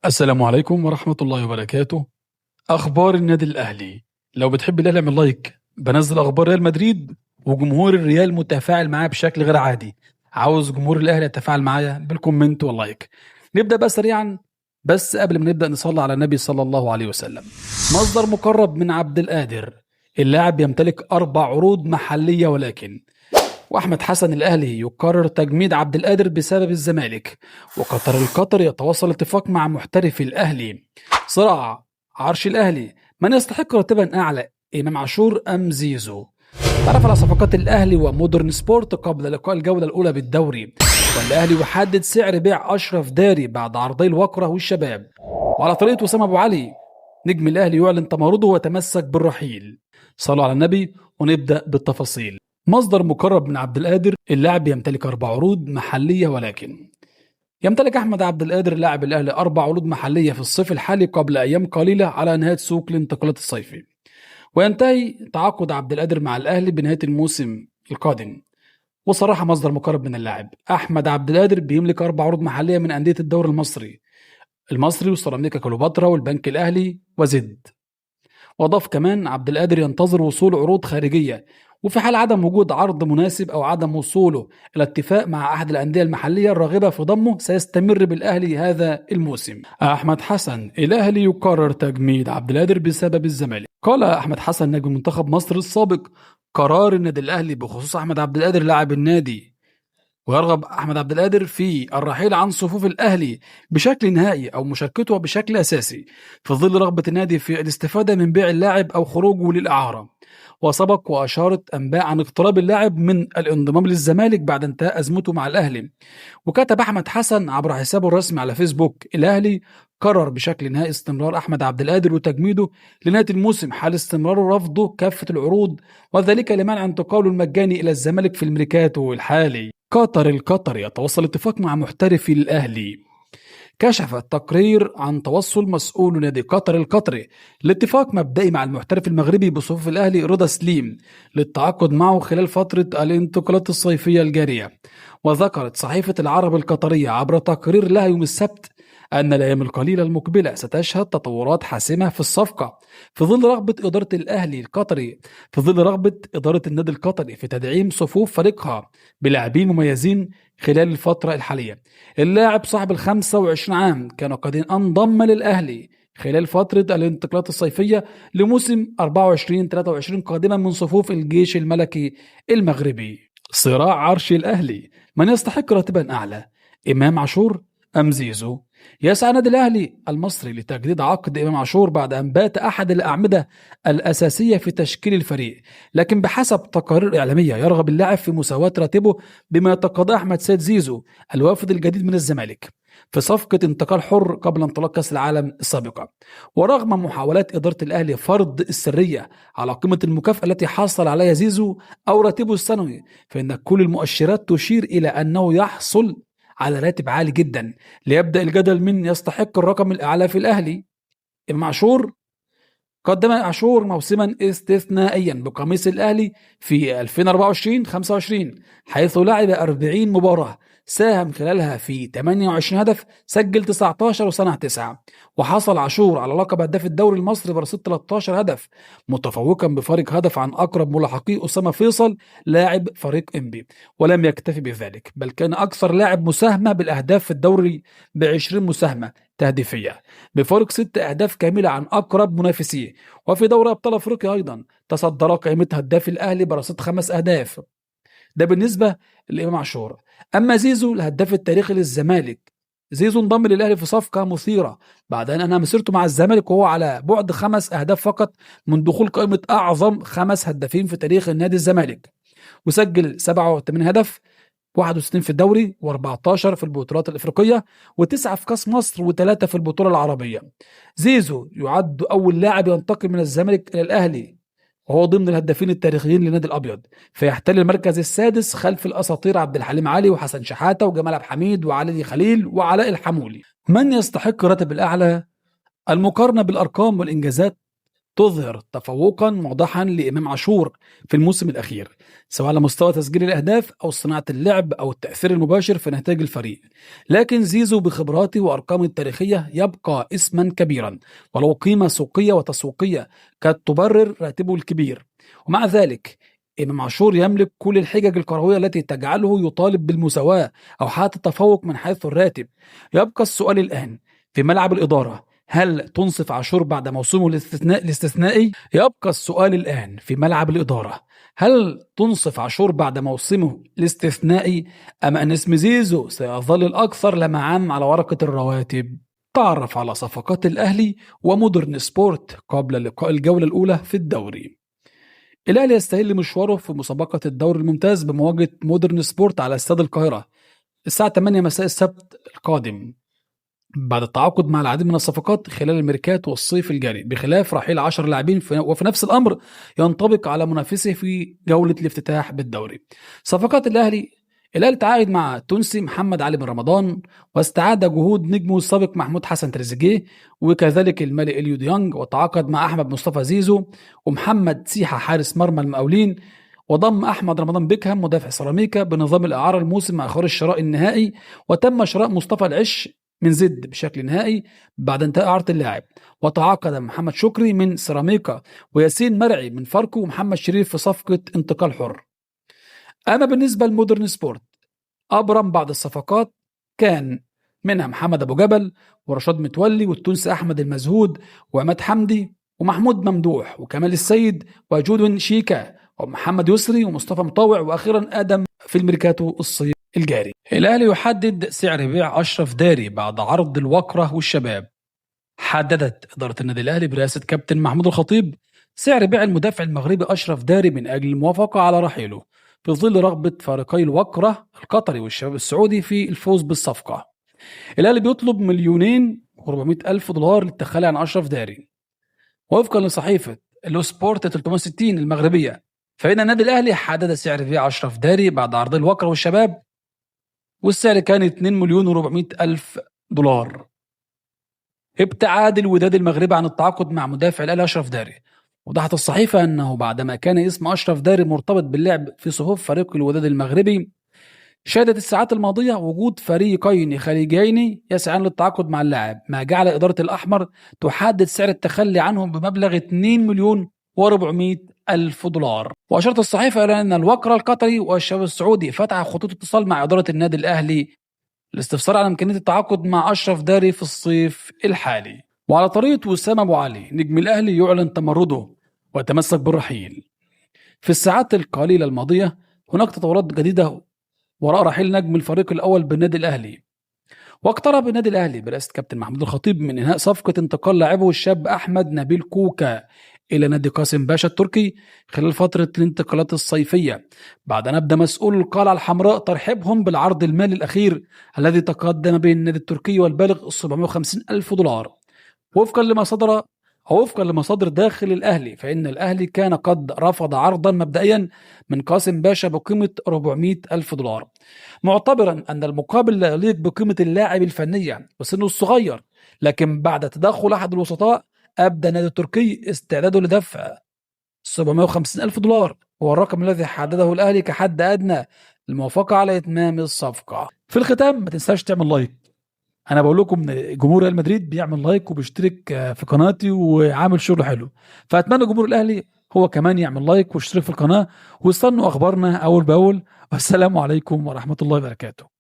السلام عليكم ورحمة الله وبركاته. أخبار النادي الأهلي. لو بتحب الأهلي اعمل لايك. بنزل أخبار ريال مدريد وجمهور الريال متفاعل معايا بشكل غير عادي. عاوز جمهور الأهلي يتفاعل معايا بالكومنت واللايك. نبدأ بقى سريعا، بس قبل ما نبدأ نصلي على النبي صلى الله عليه وسلم. مصدر مقرب من عبد القادر: اللاعب يمتلك 4 عروض محلية وأحمد حسن الأهلي يقرر تجميد عبد القادر بسبب الزمالك. القطر يتواصل اتفاق مع محترف الأهلي. صراع عرش الأهلي: من يستحق راتبا أعلى، إمام عاشور أم زيزو؟ تعرف على صفقات الأهلي ومودرن سبورت قبل لقاء الجولة الأولى بالدوري. والأهلي يحدد سعر بيع أشرف داري بعد عرضي الوقرة والشباب. وعلى طريقة وسام أبو علي، نجم الأهلي يعلن تمرده وتمسك بالرحيل. صلوا على النبي ونبدأ بالتفاصيل. مصدر مقرب من عبد القادر: اللاعب يمتلك 4 عروض محلية يمتلك أحمد عبد القادر لاعب الأهلي 4 عروض محلية في الصيف الحالي قبل أيام قليلة على نهاية سوق الانتقالات الصيفي. وينتهي تعاقد عبد القادر مع الأهلي بنهاية الموسم القادم. وصراحة مصدر مقرب من اللاعب: أحمد عبد القادر بيملك 4 عروض محلية من أندية الدوري المصري وسيراميكا كليوباترا والبنك الأهلي وزد. وأضاف كمان: عبد القادر ينتظر وصول عروض خارجية، وفي حال عدم وجود عرض مناسب أو عدم وصوله إلى اتفاق مع أحد الأندية المحلية الراغبة في ضمه سيستمر بالأهلي هذا الموسم. أحمد حسن: الأهلي يقرر تجميد عبد القادر بسبب الزمالك. قال أحمد حسن نجم منتخب مصر السابق: قرار النادي الأهلي بخصوص أحمد عبد القادر لاعب النادي، ويرغب أحمد عبد القادر في الرحيل عن صفوف الأهلي بشكل نهائي أو مشاركته بشكل أساسي، في ظل رغبة النادي في الاستفادة من بيع اللاعب أو خروجه للإعارة. وسبق وأشارت أنباء عن اقتراب اللاعب من الانضمام للزمالك بعد انتهاء أزمته مع الأهلي. وكتب أحمد حسن عبر حسابه الرسمي على فيسبوك: الأهلي قرر بشكل نهائي استمرار أحمد عبد القادر وتجميده لنهاية الموسم حال استمرار رفضه كافة العروض، وذلك لمنع انتقاله المجاني إلى الزمالك في الميركاتو الحالي. القطر يتوصل اتفاق مع محترفي الأهلي. كشف التقرير عن توصل مسؤول نادي قطر القطري لاتفاق مبدئي مع المحترف المغربي بصفوف الأهلي رضا سليم للتعاقد معه خلال فترة الانتقالات الصيفية الجارية. وذكرت صحيفة العرب القطرية عبر تقرير لها يوم السبت أن الأيام القليلة المقبلة ستشهد تطورات حاسمة في الصفقة، في ظل رغبة إدارة الأهلي القطري في ظل رغبة إدارة النادي القطري في تدعيم صفوف فريقها بلاعبين مميزين خلال الفترة الحالية. اللاعب صاحب 25 عام كان قد انضم للأهلي خلال فترة الانتقالات الصيفية لموسم 24-23 قادما من صفوف الجيش الملكي المغربي. صراع عرش الأهلي: من يستحق راتبا أعلى، إمام عاشور أم زيزو؟ يسعى نادي الأهلي المصري لتجديد عقد إمام عاشور بعد أن بات أحد الأعمدة الأساسية في تشكيل الفريق، لكن بحسب تقارير إعلامية يرغب اللاعب في مساواة راتبه بما يتقاضاه أحمد سيد زيزو الوافد الجديد من الزمالك في صفقة انتقال حر قبل انطلاق كأس العالم السابقة. ورغم محاولات إدارة الأهلي فرض السرية على قيمة المكافأة التي حصل عليها زيزو أو راتبه السنوي، فإن كل المؤشرات تشير إلى أنه يحصل على راتب عالي جدا. ليبدأ الجدل: من يستحق الرقم الأعلى في الأهلي؟ إمام عاشور. قدم عاشور موسما استثنائيا بقميص الأهلي في 2024-25، حيث لعب 40 مباراة، ساهم خلالها في 28 هدف، سجل 19 وصنع 9. وحصل عاشور على لقب هداف الدوري المصري برصيد 13 هدف، متفوقا بفارق هدف عن أقرب ملاحقيه أسامة فيصل لاعب فريق إنبي. ولم يكتفي بذلك، بل كان أكثر لاعب مساهمة بالأهداف في الدوري ب20 مساهمة تهديفية، بفارق 6 أهداف كاملة عن أقرب منافسيه. وفي دوري أبطال أفريقيا أيضا تصدر قائمة هداف الأهلي برصيد 5 أهداف. ده بالنسبة لإمام عاشور. أما زيزو الهداف التاريخي للزمالك، زيزو انضم للأهلي في صفقة مثيرة بعد أن أنهى مسيرته مع الزمالك وهو على بعد 5 أهداف فقط من دخول قائمة أعظم 5 هدافين في تاريخ النادي الزمالك، وسجل 87 هدف، 61 في الدوري و14 في البطولات الإفريقية و9 في كاس مصر و3 في البطولة العربية. زيزو يعد أول لاعب ينتقل من الزمالك إلى الأهلي وهو ضمن الهدافين التاريخيين للنادي الأبيض، فيحتل المركز السادس خلف الأساطير عبد الحليم علي وحسن شحاتة وجمال عبد الحميد وعلي خليل وعلاء الحمولي. من يستحق راتب الأعلى؟ المقارنة بالأرقام والإنجازات تظهر تفوقا واضحا لإمام عاشور في الموسم الأخير، سواء على مستوى تسجيل الأهداف أو صناعة اللعب أو التأثير المباشر في نتائج الفريق. لكن زيزو بخبراته وأرقامه التاريخية يبقى اسما كبيرا، ولو قيمة سوقية وتسويقية كانت تبرر راتبه الكبير. ومع ذلك إمام عاشور يملك كل الحجج الكروية التي تجعله يطالب بالمساواة أو حتى التفوق من حيث الراتب. يبقى السؤال الآن في ملعب الإدارة، هل تنصف عاشور بعد موسمه الاستثنائي؟ يبقى السؤال الآن في ملعب الإدارة، هل تنصف عاشور بعد موسمه الاستثنائي أم أن اسم زيزو سيظل الأكثر لمعان على ورقة الرواتب؟ تعرف على صفقات الأهلي ومودرن سبورت قبل لقاء الجولة الأولى في الدوري. الأهلي يستهل مشواره في مسابقة الدوري الممتاز بمواجهة مودرن سبورت على استاد القاهرة الساعة 8 مساء السبت القادم، بعد التعاقد مع العديد من الصفقات خلال الميركات والصيف الجاري، بخلاف رحيل 10 لاعبين وفي نفس الأمر ينطبق على منافسه في جولة الافتتاح بالدوري. صفقات الأهلي تعاقد مع التونسي محمد علي بن رمضان، واستعاد جهود نجمه السابق محمود حسن تريزيجيه، وكذلك المالي إليو ديانج، وتعاقد مع أحمد مصطفى زيزو ومحمد سيحة حارس مرمى المقاولين، وضم أحمد رمضان بيكهام مدافع سيراميكا بنظام الإعارة الموسم مع خيار الشراء النهائي، وتم شراء مصطفى العش من زد بشكل نهائي بعد انتهاء إعارة اللاعب، وتعاقد محمد شكري من سيراميكا وياسين مرعي من فاركو ومحمد شريف في صفقة انتقال حر. أما بالنسبة لمودرن سبورت، أبرم بعض الصفقات كان منها محمد أبو جبل ورشاد متولي والتونسي أحمد المزهود وعماد حمدي ومحمود ممدوح وكمال السيد وجود شيكا ومحمد يسري ومصطفى مطوع، وأخيرا آدم في الميركاتو الصيف الجاري. الأهلي يحدد سعر بيع أشرف داري بعد عرض الوكرة والشباب. حددت إدارة النادي الأهلي برئاسة كابتن محمود الخطيب سعر بيع المدافع المغربي أشرف داري من أجل الموافقة على رحيله، في ظل رغبة فارقي الوكرة القطري والشباب السعودي في الفوز بالصفقة. الأهلي بيطلب $2,400,000 للتخلي عن أشرف داري. وفقا لصحيفة لو سبورت 360 المغربية، فإن النادي الأهلي حدد سعر بيع أشرف داري بعد عرض الوكرة والشباب، والسعر كان $2,400,000. ابتعاد الوداد المغربي عن التعاقد مع مدافع الأهلي أشرف داري. وضحت الصحيفة أنه بعدما كان اسم أشرف داري مرتبط باللعب في صفوف فريق الوداد المغربي، شهدت الساعات الماضية وجود فريقين خليجيين يسعان للتعاقد مع اللاعب، ما جعل إدارة الأحمر تحدد سعر التخلي عنهم بمبلغ $2,400,000. وأشارت الصحيفة إلى أن الوكرة القطري والشباب السعودي فتح خطوط اتصال مع إدارة النادي الأهلي الاستفسار عن إمكانية التعاقد مع أشرف داري في الصيف الحالي. وعلى طريقة وسام أبو علي، نجم الأهلي يعلن تمرده ويتمسك بالرحيل. في الساعات القليلة الماضية هناك تطورات جديدة وراء رحيل نجم الفريق الأول بالنادي الأهلي، واقترب النادي الأهلي برئاسة كابتن محمود الخطيب من إنهاء صفقة انتقال لاعبه الشاب أحمد نبيل كوكا إلى نادي قاسم باشا التركي خلال فترة الانتقالات الصيفية، بعد أن أبدى مسؤول القلعة الحمراء ترحيبهم بالعرض المالي الأخير الذي تقدم به النادي التركي والبالغ $750,000. وفقا لمصادر داخل الأهلي، فإن الأهلي كان قد رفض عرضا مبدئيا من قاسم باشا بقيمة $400,000، معتبرا أن المقابل لا يليق بقيمة اللاعب الفنية وسنه الصغير. لكن بعد تدخل أحد الوسطاء أبدى النادي التركي استعداده لدفع $750,000، هو الرقم الذي حدده الأهلي كحد أدنى للموافقة على إتمام الصفقة. في الختام ما تنساش تعمل لايك. أنا بقول لكم إن جمهور ريال مدريد بيعمل لايك وبيشترك في قناتي وعامل شغل حلو، فأتمنى جمهور الأهلي هو كمان يعمل لايك ويشترك في القناة ويستنوا أخبارنا أول بأول. والسلام عليكم ورحمة الله وبركاته.